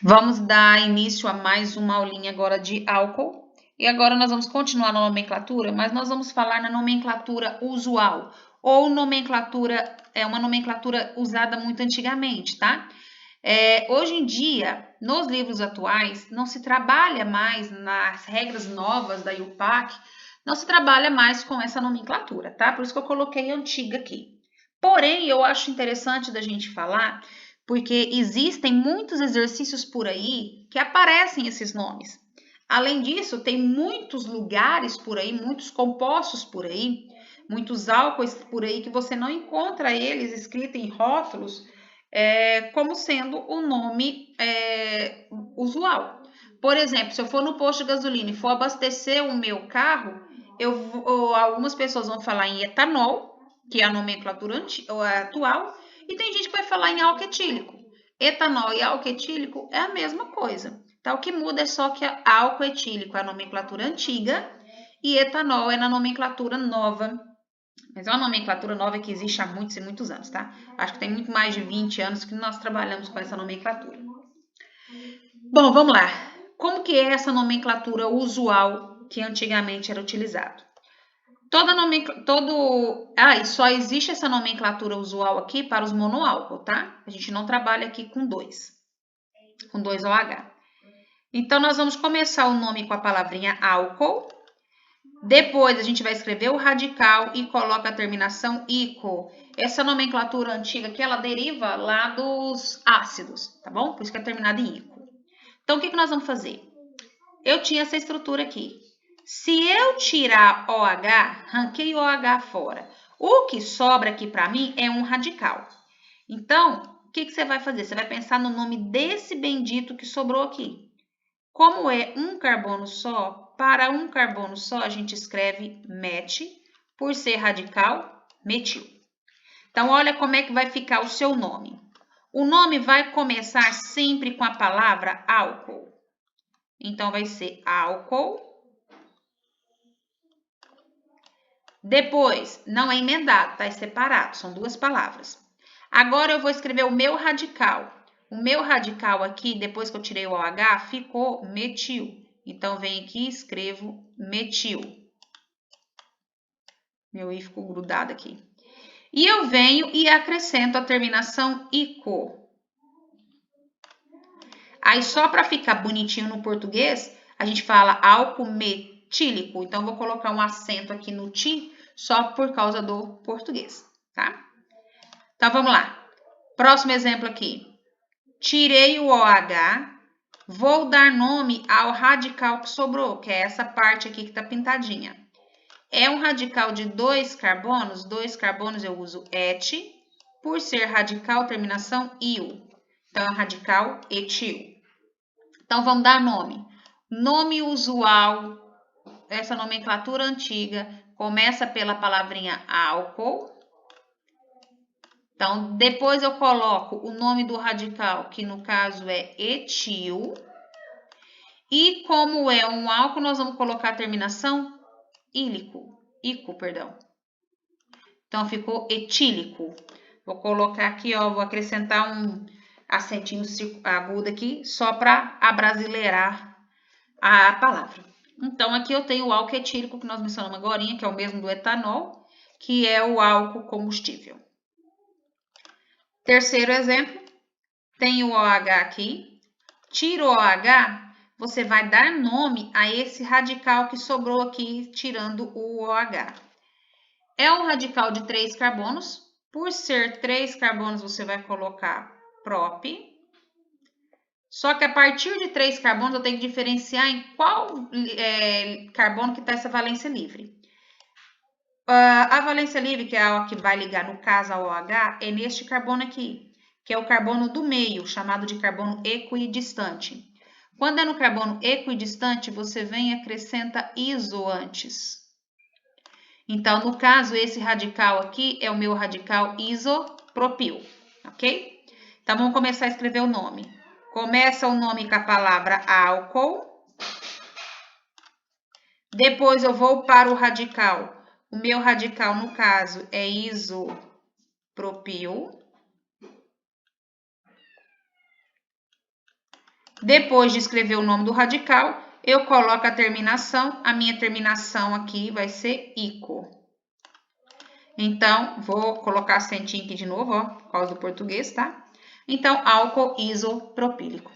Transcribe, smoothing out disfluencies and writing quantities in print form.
Vamos dar início a mais uma aulinha agora de álcool. E agora nós vamos continuar na nomenclatura, mas nós vamos falar na nomenclatura usual, ou nomenclatura, uma nomenclatura usada muito antigamente, tá? Hoje em dia, nos livros atuais, não se trabalha mais nas regras novas da IUPAC, não se trabalha mais com essa nomenclatura, tá? Por isso que eu coloquei antiga aqui. Porém, eu acho interessante da gente falar, porque existem muitos exercícios por aí que aparecem esses nomes. Além disso, tem muitos lugares por aí, muitos compostos por aí, muitos álcoois por aí que você não encontra eles escritos em rótulos como sendo o nome usual. Por exemplo, se eu for no posto de gasolina e for abastecer o meu carro, algumas pessoas vão falar em etanol, que é a nomenclatura atual, e tem gente que vai falar em álcool etílico. Etanol e álcool etílico é a mesma coisa. Tá? O que muda é só que álcool etílico é a nomenclatura antiga e etanol é na nomenclatura nova. Mas é uma nomenclatura nova que existe há muitos e muitos anos, tá? Acho que tem muito mais de 20 anos que nós trabalhamos com essa nomenclatura. Bom, vamos lá. Como que é essa nomenclatura usual que antigamente era utilizado? E só existe essa nomenclatura usual aqui para os monoálcool, tá? A gente não trabalha aqui com dois OH. Então, nós vamos começar o nome com a palavrinha álcool. Depois, a gente vai escrever o radical e coloca a terminação ico. Essa nomenclatura antiga que ela deriva lá dos ácidos, tá bom? Por isso que é terminada em ico. Então, o que nós vamos fazer? Eu tinha essa estrutura aqui. Se eu tirar OH, ranquei o OH fora. O que sobra aqui para mim é um radical. Então, o que você vai fazer? Você vai pensar no nome desse bendito que sobrou aqui. Como é um carbono só, para um carbono só a gente escreve met, por ser radical, metil. Então, olha como é que vai ficar o seu nome. O nome vai começar sempre com a palavra álcool. Então, vai ser álcool. Depois, não é emendado, tá? É separado, são duas palavras. Agora, eu vou escrever o meu radical. O meu radical aqui, depois que eu tirei o OH, ficou metil. Então, venho aqui e escrevo metil. Meu I ficou grudado aqui. E eu venho e acrescento a terminação ico. Aí, só para ficar bonitinho no português, a gente fala álcool metílico. Então, vou colocar um acento aqui no ti, só por causa do português, tá? Então, vamos lá. Próximo exemplo aqui. Tirei o OH, vou dar nome ao radical que sobrou, que é essa parte aqui que está pintadinha. É um radical de 2 carbonos eu uso et, por ser radical, terminação il. Então, é um radical etil. Então, vamos dar nome. Nome usual, essa nomenclatura antiga, começa pela palavrinha álcool. Então, depois eu coloco o nome do radical, que no caso é etil. E como é um álcool, nós vamos colocar a terminação ico, perdão. Então, ficou etílico. Vou colocar aqui, ó, vou acrescentar um acentinho agudo aqui, só para abrasileirar a palavra. Então, aqui eu tenho o álcool etílico, que nós mencionamos agora, que é o mesmo do etanol, que é o álcool combustível. Terceiro exemplo, tem o OH aqui. Tiro o OH, você vai dar nome a esse radical que sobrou aqui, tirando o OH. É um radical de 3 carbonos. Por ser 3 carbonos, você vai colocar prop. Só que a partir de 3 carbonos, eu tenho que diferenciar em qual carbono que está essa valência livre. A valência livre, que é a que vai ligar, no caso, ao OH, é neste carbono aqui, que é o carbono do meio, chamado de carbono equidistante. Quando é no carbono equidistante, você vem e acrescenta iso antes. Então, no caso, esse radical aqui é o meu radical isopropil, ok? Então, vamos começar a escrever o nome. Começa o nome com a palavra álcool. Depois, eu vou para o radical. O meu radical, no caso, é isopropil. Depois de escrever o nome do radical, eu coloco a terminação. A minha terminação aqui vai ser ico. Então, vou colocar acentinho aqui de novo, ó, por causa do português, tá? Então, álcool isopropílico.